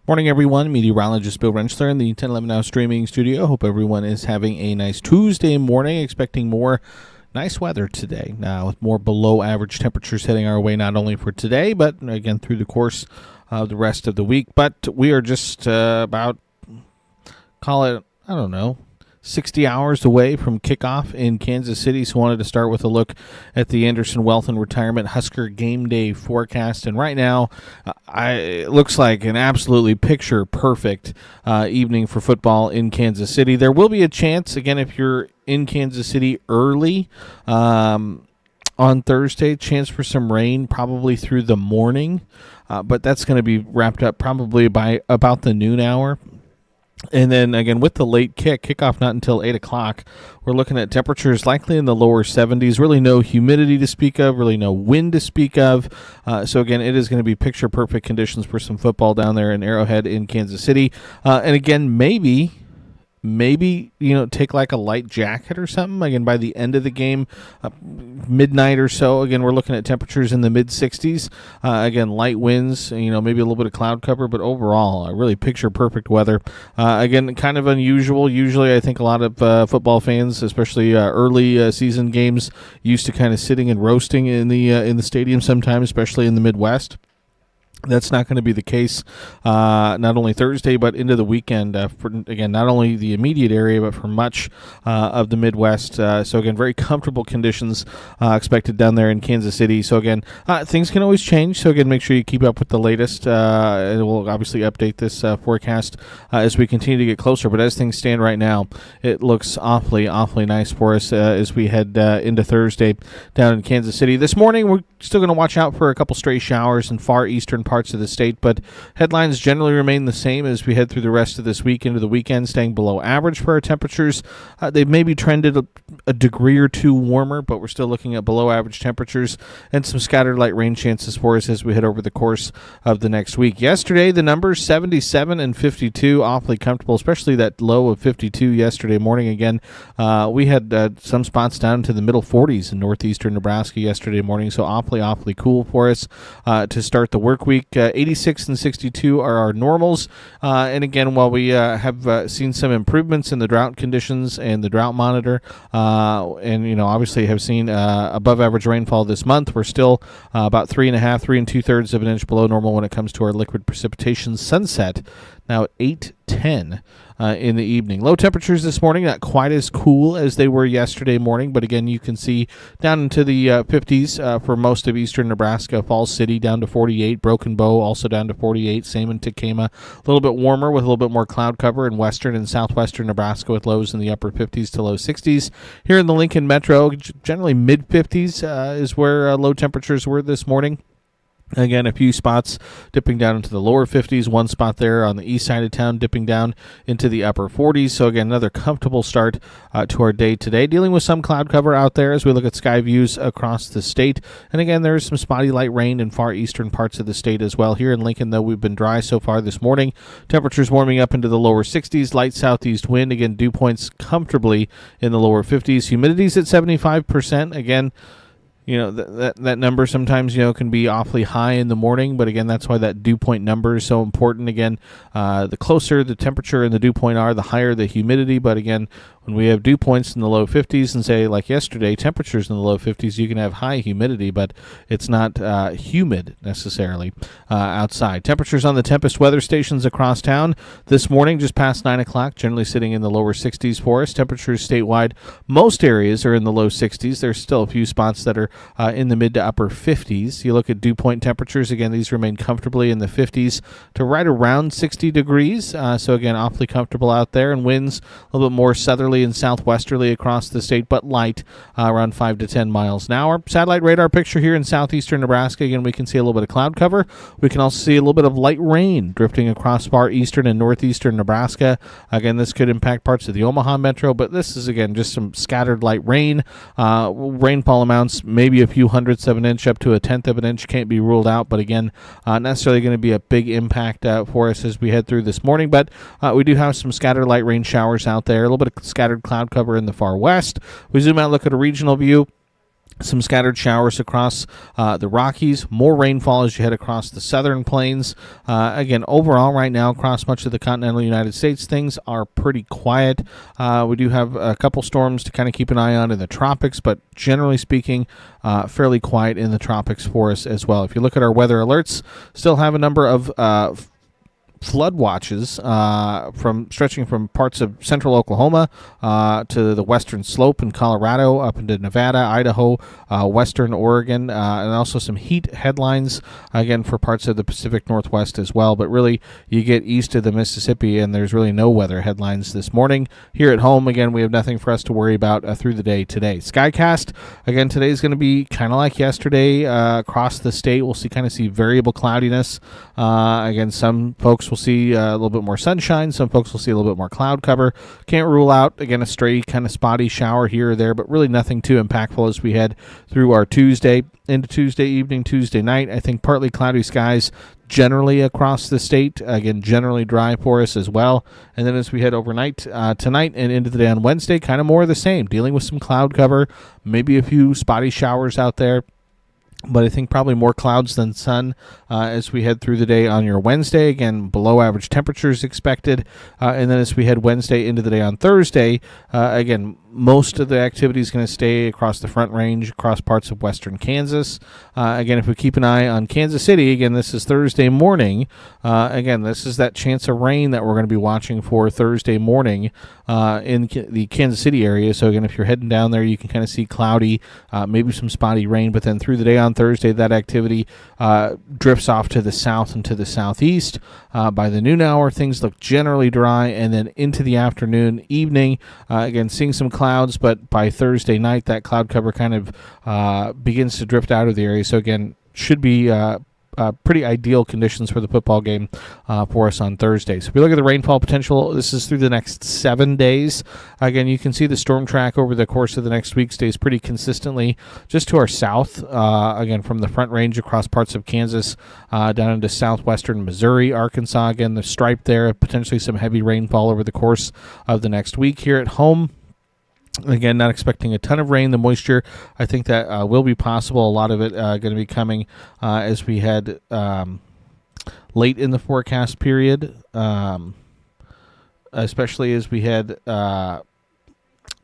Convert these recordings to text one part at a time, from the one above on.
Morning, everyone. Meteorologist Bill Rentschler in the 1011 Now streaming studio. Hope everyone is having a nice Tuesday morning. Expecting more nice weather today. Now, with more below average temperatures heading our way, not only for today, but again through the course of the rest of the week. But we are just about, call it, 60 hours away from kickoff in Kansas City. So wanted to start with a look at the Anderson Wealth and Retirement Husker Game Day Forecast. And right now, it looks like an absolutely picture-perfect evening for football in Kansas City. There will be a chance, again, if you're in Kansas City early on Thursday, chance for some rain probably through the morning. But that's going to be wrapped up probably by about the noon hour. And then, again, with the late kickoff not until 8 o'clock, we're looking at temperatures likely in the lower 70s. Really no humidity to speak of, really no wind to speak of. So, again, it is going to be picture-perfect conditions for some football down there in Arrowhead in Kansas City. And, again, maybe, take like a light jacket or something. Again, by the end of the game, midnight or so, again, we're looking at temperatures in the mid-60s. Again, light winds, maybe a little bit of cloud cover, but overall, really picture-perfect weather. Again, kind of unusual. Usually, I think a lot of football fans, especially early season games, used to kind of sitting and roasting in the stadium sometimes, especially in the Midwest. That's not going to be the case not only Thursday, but into the weekend for, again, not only the immediate area, but for much of the Midwest. So, again, very comfortable conditions expected down there in Kansas City. So, again, things can always change. So, again, make sure you keep up with the latest. We'll obviously update this forecast as we continue to get closer. But as things stand right now, it looks awfully nice for us as we head into Thursday down in Kansas City. This morning, we're still going to watch out for a couple stray showers in far eastern parts of the state, but headlines generally remain the same as we head through the rest of this week into the weekend, staying below average for our temperatures. They've maybe trended a degree or two warmer, but we're still looking at below average temperatures and some scattered light rain chances for us as we head over the course of the next week. Yesterday, the numbers 77 and 52, awfully comfortable, especially that low of 52 yesterday morning. Again, we had some spots down to the middle 40s in northeastern Nebraska yesterday morning, so awfully cool for us to start the work week. 86 and 62 are our normals. And again, while we have seen some improvements in the drought conditions and the drought monitor, and obviously have seen above average rainfall this month, we're still about 3 2/3 of an inch below normal when it comes to our liquid precipitation. Sunset now at 8:10 in the evening. Low temperatures this morning, not quite as cool as they were yesterday morning, but again, you can see down into the 50s for most of eastern Nebraska. Falls City down to 48, Broken Bow also down to 48, same in Takema. A little bit warmer with a little bit more cloud cover in western and southwestern Nebraska with lows in the upper 50s to low 60s. Here in the Lincoln Metro, generally mid-50s is where low temperatures were this morning. Again, a few spots dipping down into the lower 50s, one spot there on the east side of town dipping down into the upper 40s. So, again, another comfortable start to our day today. Dealing with some cloud cover out there as we look at sky views across the state. And, again, there's some spotty light rain in far eastern parts of the state as well. Here in Lincoln, though, we've been dry so far this morning. Temperatures warming up into the lower 60s, light southeast wind. Again, dew points comfortably in the lower 50s. Humidity's at 75%. Again, that number sometimes, can be awfully high in the morning, but again, that's why that dew point number is so important. Again, the closer the temperature and the dew point are, the higher the humidity. But again, when we have dew points in the low 50s and say like yesterday, temperatures in the low 50s, you can have high humidity, but it's not humid necessarily outside. Temperatures on the Tempest weather stations across town this morning, just past 9 o'clock, generally sitting in the lower 60s for us. Temperatures statewide, most areas are in the low 60s. There's still a few spots that are in the mid to upper 50s. You look at dew point temperatures, again, these remain comfortably in the 50s to right around 60 degrees. So again, awfully comfortable out there, and winds a little bit more southerly and southwesterly across the state, but light, around 5 to 10 miles an hour. Satellite radar picture here in southeastern Nebraska. Again, we can see a little bit of cloud cover. We can also see a little bit of light rain drifting across far eastern and northeastern Nebraska. Again, this could impact parts of the Omaha metro, but this is, again, just some scattered light rain. Rainfall amounts, maybe a few hundredths of an inch up to a tenth of an inch, can't be ruled out, but again, not necessarily going to be a big impact for us as we head through this morning. But we do have some scattered light rain showers out there, a little bit of scattered cloud cover in the far west. We zoom out, look at a regional view. Some scattered showers across the Rockies, more rainfall as you head across the southern plains. Again, overall right now across much of the continental United States, things are pretty quiet. We do have a couple storms to kind of keep an eye on in the tropics, but generally speaking, fairly quiet in the tropics for us as well. If you look at our weather alerts, still have a number of flood watches from stretching from parts of central Oklahoma to the western slope in Colorado, up into Nevada, Idaho, western Oregon, and also some heat headlines, again, for parts of the Pacific Northwest as well. But really, you get east of the Mississippi, and there's really no weather headlines this morning. Here at home, again, we have nothing for us to worry about through the day today. Skycast, again, today is going to be kind of like yesterday across the state. We'll see variable cloudiness. Again, some folks will see a little bit more sunshine. Some folks will see a little bit more cloud cover. Can't rule out, again, a stray kind of spotty shower here or there, but really nothing too impactful as we head through our Tuesday into Tuesday evening, Tuesday night. I think partly cloudy skies generally across the state. Again, generally dry for us as well. And then as we head overnight tonight and into the day on Wednesday, kind of more of the same, dealing with some cloud cover, maybe a few spotty showers out there. But I think probably more clouds than sun as we head through the day on your Wednesday. Again, below average temperatures expected. And then as we head Wednesday into the day on Thursday, again, most of the activity is going to stay across the Front Range, across parts of western Kansas. Again, if we keep an eye on Kansas City, again, this is Thursday morning. Again, this is that chance of rain that we're going to be watching for Thursday morning in the Kansas City area. So again, if you're heading down there, you can kind of see cloudy, maybe some spotty rain. But then through the day on Thursday, that activity drifts off to the south and to the southeast. By the noon hour, things look generally dry. And then into the afternoon, evening, again, seeing some clouds, but by Thursday night, that cloud cover kind of begins to drift out of the area. So again, should be pretty ideal conditions for the football game for us on Thursday. So if we look at the rainfall potential, this is through the next 7 days. Again, you can see the storm track over the course of the next week stays pretty consistently just to our south. Again, from the Front Range across parts of Kansas down into southwestern Missouri, Arkansas. Again, the stripe there, potentially some heavy rainfall over the course of the next week. Here at home, again, not expecting a ton of rain. The moisture, I think that will be possible. A lot of it going to be coming as we head late in the forecast period, especially as we head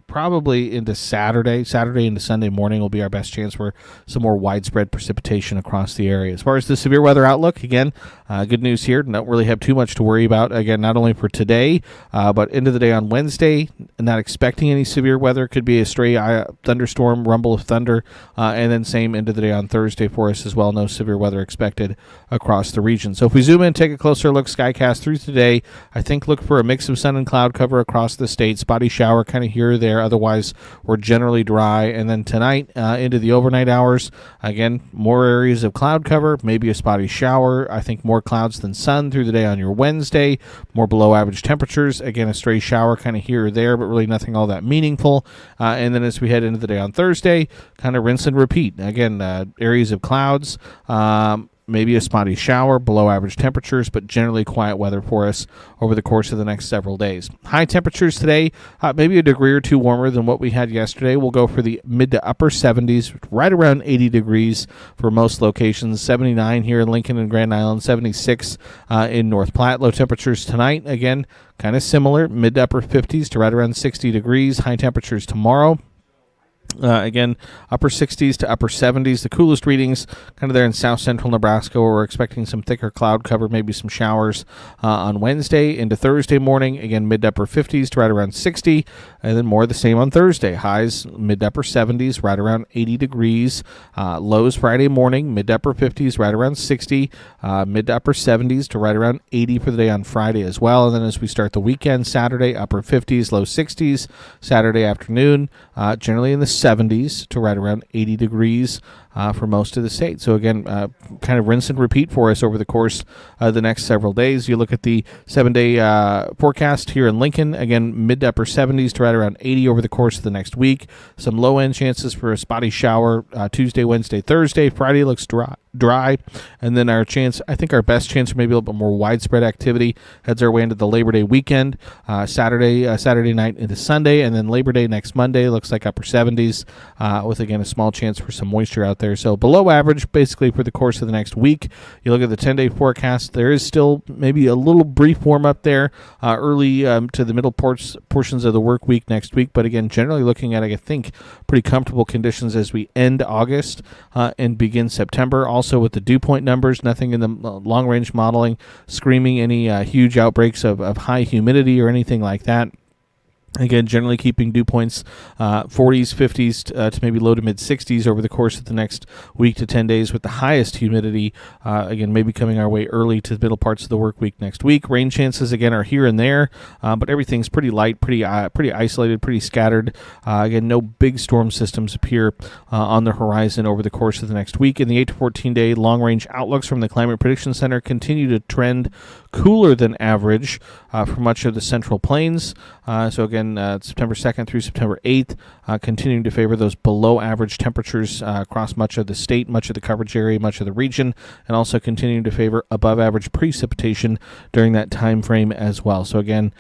probably into Saturday into Sunday morning will be our best chance for some more widespread precipitation across the area. As far as the severe weather outlook, again, good news here. Don't really have too much to worry about. Again, not only for today, but into the day on Wednesday. Not expecting any severe weather. Could be a stray thunderstorm, rumble of thunder, and then same into the day on Thursday for us as well. No severe weather expected across the region. So if we zoom in, take a closer look, Skycast through today, I think look for a mix of sun and cloud cover across the state. Spotty shower kind of here or there. Otherwise, we're generally dry. And then tonight into the overnight hours, again, more areas of cloud cover, maybe a spotty shower. I think more clouds than sun through the day on your Wednesday. More below average temperatures. Again, a stray shower kind of here or there, but really nothing all that meaningful. And then as we head into the day on Thursday, kind of rinse and repeat. Again, areas of clouds. Maybe a spotty shower, below average temperatures, but generally quiet weather for us over the course of the next several days. High temperatures today, maybe a degree or two warmer than what we had yesterday. We'll go for the mid to upper 70s, right around 80 degrees for most locations. 79 here in Lincoln and Grand Island, 76 in North Platte. Low temperatures tonight, again, kind of similar, mid to upper 50s to right around 60 degrees. High temperatures tomorrow. Again, upper 60s to upper 70s. The coolest readings kind of there in south central Nebraska, where we're expecting some thicker cloud cover, maybe some showers on Wednesday into Thursday morning. Again, mid to upper 50s to right around 60. And then more of the same on Thursday. Highs mid to upper 70s, right around 80 degrees. Lows Friday morning, mid to upper 50s, right around 60. Mid to upper 70s to right around 80 for the day on Friday as well. And then as we start the weekend, Saturday, upper 50s, low 60s. Saturday afternoon, generally in the 70s to right around 80 degrees for most of the state. So again, kind of rinse and repeat for us over the course of the next several days. You look at the 7-day forecast here in Lincoln, again, mid to upper 70s to right around 80 over the course of the next week. Some low-end chances for a spotty shower Tuesday, Wednesday, Thursday. Friday looks dry. And then our best chance for maybe a little bit more widespread activity heads our way into the Labor Day weekend, Saturday night into Sunday, and then Labor Day next Monday looks like upper 70s, with again a small chance for some moisture out there. So below average basically for the course of the next week. You look at the 10-day forecast, there is still maybe a little brief warm up there early to the middle portions of the work week next week, but again generally looking at, I think, pretty comfortable conditions as we end August and begin September. Also with the dew point numbers, nothing in the long range modeling screaming any huge outbreaks of high humidity or anything like that. Again, generally keeping dew points 40s, 50s to maybe low to mid 60s over the course of the next week to 10 days, with the highest humidity, again, maybe coming our way early to the middle parts of the work week next week. Rain chances, again, are here and there, but everything's pretty light, pretty isolated, pretty scattered. Again, no big storm systems appear on the horizon over the course of the next week. And the 8 to 14-day long-range outlooks from the Climate Prediction Center continue to trend cooler than average for much of the Central Plains. So again, September 2nd through September 8th, continuing to favor those below average temperatures across much of the state, much of the coverage area, much of the region, and also continuing to favor above average precipitation during that time frame as well. So again,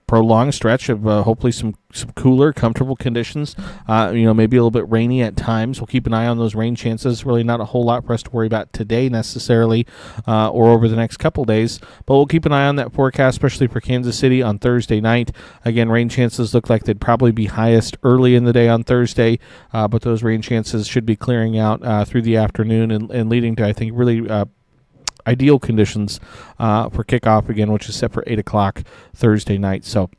prolonged stretch of hopefully some cooler, comfortable conditions. Maybe a little bit rainy at times. We'll keep an eye on those rain chances. Really not a whole lot for us to worry about today necessarily or over the next couple days. But we'll keep an eye on that forecast, especially for Kansas City on Thursday night. Again, rain chances look like they'd probably be highest early in the day on Thursday, but those rain chances should be clearing out through the afternoon and leading to, I think, really ideal conditions for kickoff again, which is set for 8 o'clock Thursday night. So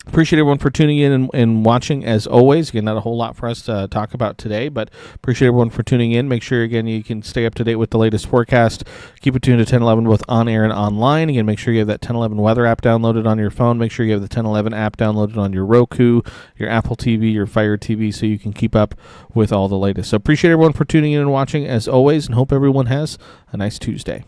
appreciate everyone for tuning in and watching as always. Again, not a whole lot for us to talk about today, but appreciate everyone for tuning in. Make sure, again, you can stay up to date with the latest forecast. Keep it tuned to 1011 both on air and online. Again, make sure you have that 1011 weather app downloaded on your phone. Make sure you have the 1011 app downloaded on your Roku, your Apple TV, your Fire TV, so you can keep up with all the latest. So appreciate everyone for tuning in and watching as always, and hope everyone has a nice Tuesday.